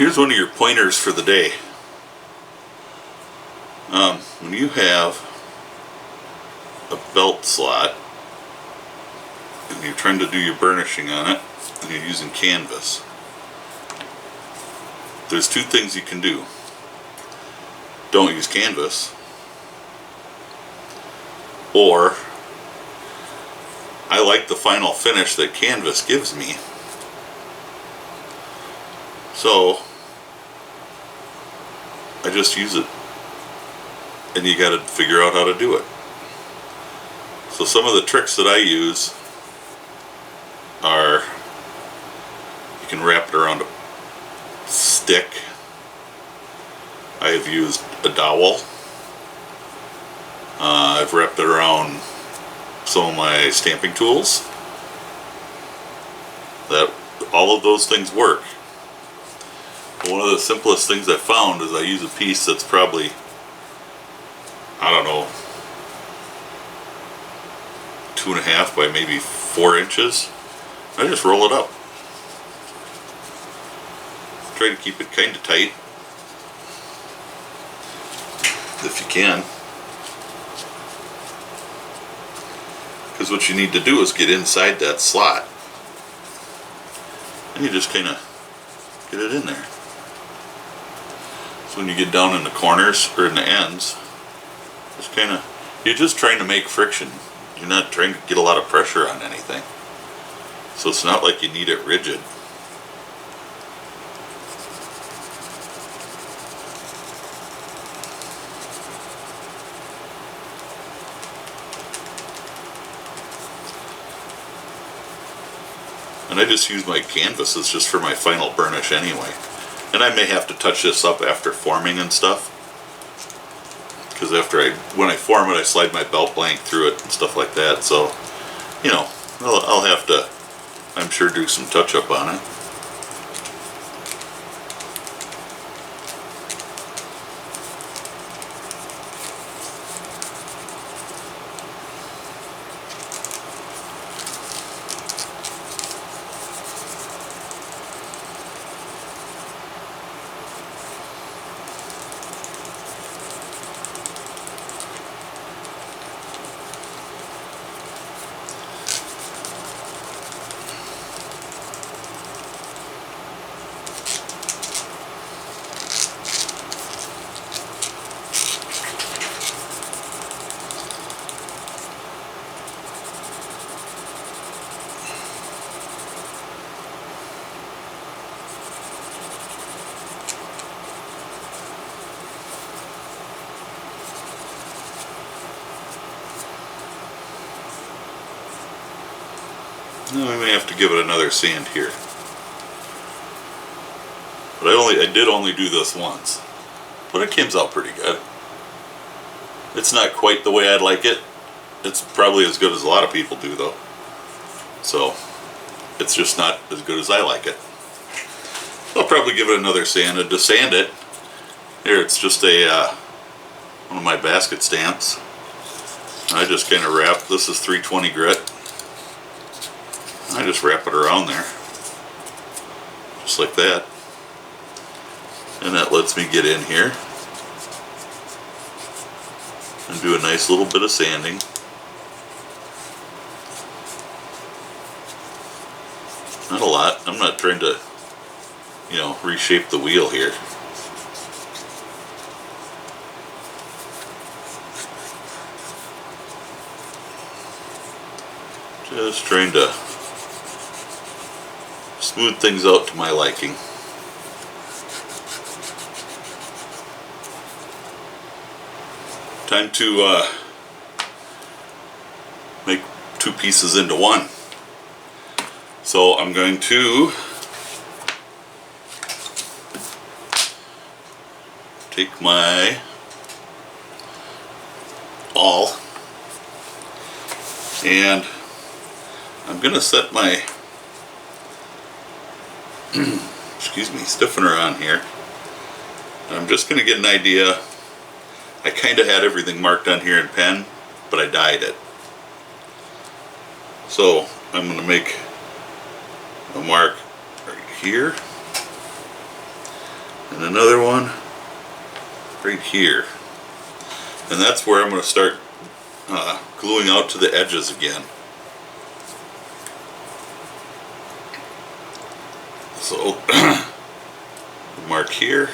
here's one of your pointers for the day. When you have a belt slot and you're trying to do your burnishing on it and you're using canvas, there's two things you can do. Don't use canvas, or I like the final finish that canvas gives me, so I just use it, and you got to figure out how to do it. So some of the tricks that I use are, you can wrap it around a stick. I have used a dowel. I've wrapped it around some of my stamping tools. All of those things work. But one of the simplest things I found is I use a piece that's probably, I don't know, 2.5 by maybe 4 inches. I just roll it up. Try to keep it kind of tight, if you can, because what you need to do is get inside that slot, and you just kind of get it in there. So when you get down in the corners or in the ends, just kind of, you're just trying to make friction. You're not trying to get a lot of pressure on anything, so it's not like you need it rigid. And I just use my canvases just for my final burnish anyway. And I may have to touch this up after forming and stuff, because when I form it, I slide my belt blank through it and stuff like that. So, you know, I'll have to, I'm sure, do some touch up on it. Now I may have to give it another sand here. But I did only do this once. But it comes out pretty good. It's not quite the way I'd like it. It's probably as good as a lot of people do though. So it's just not as good as I like it. I'll probably give it another sand. And to sand it, here it's just one of my basket stamps. I just kind of wrap, this is 320 grit. I just wrap it around there, just like that, and that lets me get in here and do a nice little bit of sanding. Not a lot. I'm not trying to, you know, reshape the wheel here. Just trying to smooth things out to my liking. Time to make two pieces into one. So I'm going to take my awl and I'm going to set my excuse me, stiffener on here. I'm just going to get an idea. I kind of had everything marked on here in pen, but I dyed it. So I'm going to make a mark right here. and another one right here. And that's where I'm going to start gluing out to the edges again. So a mark here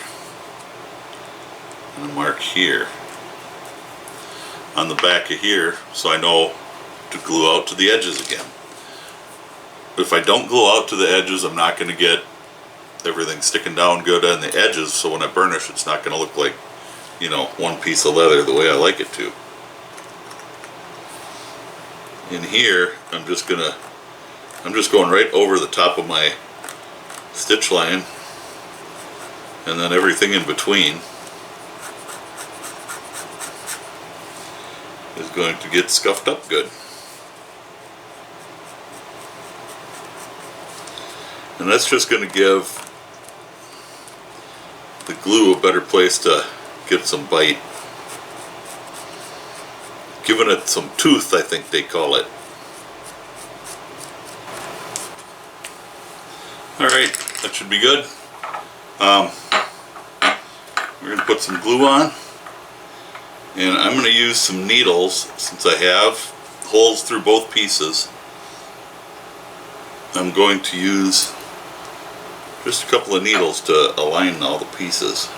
and a mark here on the back of here, so I know to glue out to the edges again. If I don't glue out to the edges, I'm not going to get everything sticking down good on the edges, so when I burnish it's not going to look like, you know, one piece of leather the way I like it to. In here, I'm just going right over the top of my stitch line, and then everything in between is going to get scuffed up good. And that's just going to give the glue a better place to get some bite. Giving it some tooth, I think they call it. Alright, that should be good. We're going to put some glue on. And I'm going to use some needles, since I have holes through both pieces. I'm going to use just a couple of needles to align all the pieces.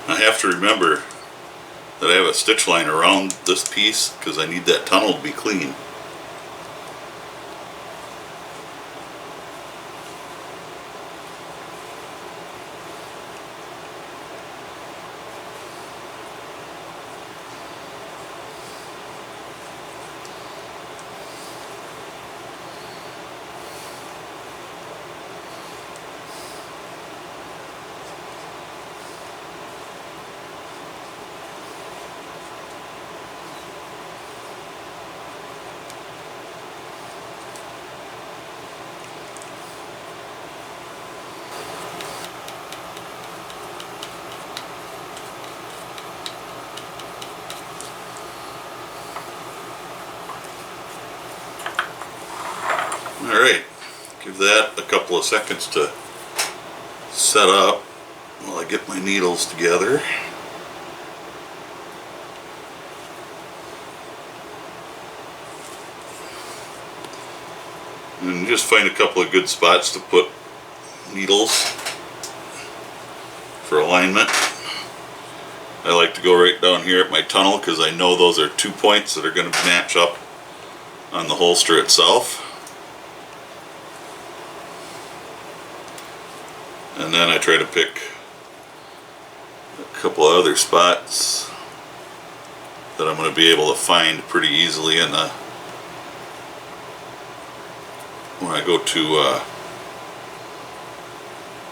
I have to remember that I have a stitch line around this piece because I need that tunnel to be clean. Alright, give that a couple of seconds to set up while I get my needles together. And just find a couple of good spots to put needles for alignment. I like to go right down here at my tunnel because I know those are 2 points that are going to match up on the holster itself. And then I try to pick a couple of other spots that I'm going to be able to find pretty easily in the when I go to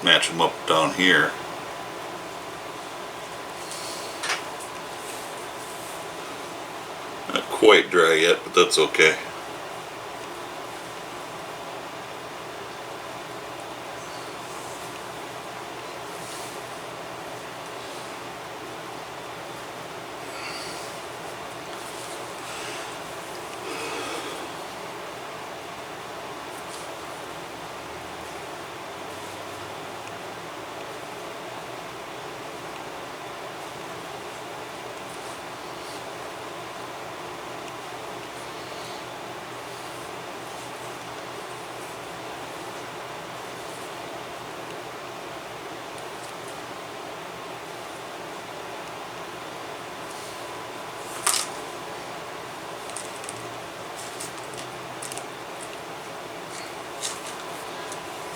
match them up down here. Not quite dry yet, but that's okay.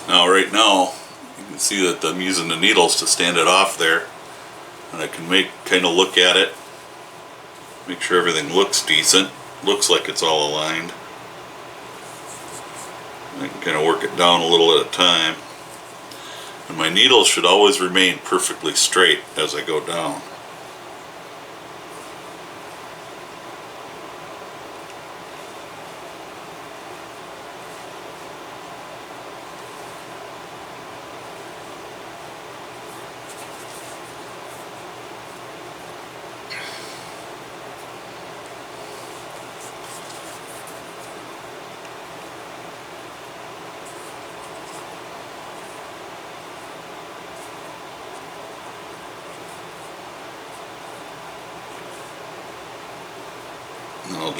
Now right now you can see that I'm using the needles to stand it off there, and I can kind of look at it, make sure everything looks decent, looks like it's all aligned. I can kind of work it down a little at a time, and my needles should always remain perfectly straight as I go down.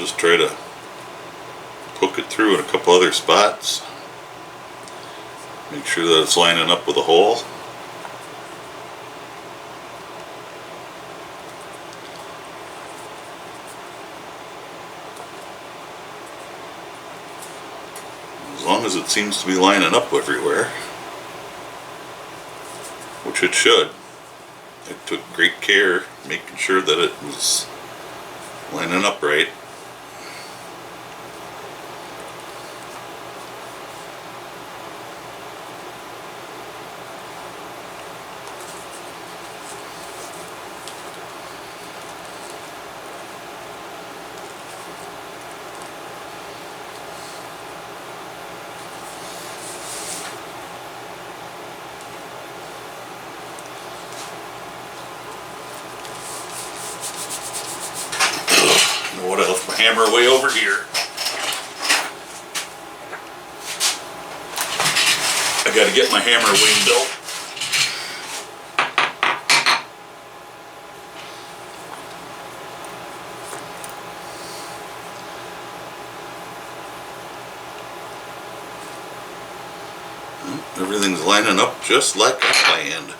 just try to poke it through in a couple other spots. Make sure that it's lining up with a hole. As long as it seems to be lining up everywhere, which it should. I took great care making sure that it was lining up right. What, I left my hammer way over here. I gotta get my hammer wing built. Everything's lining up just like I planned.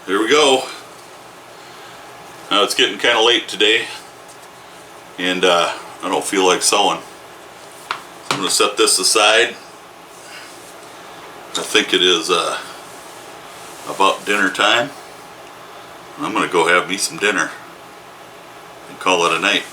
Here we go. Now it's getting kind of late today, and I don't feel like sewing. I'm going to set this aside. I think it is about dinner time. I'm going to go have me some dinner and call it a night.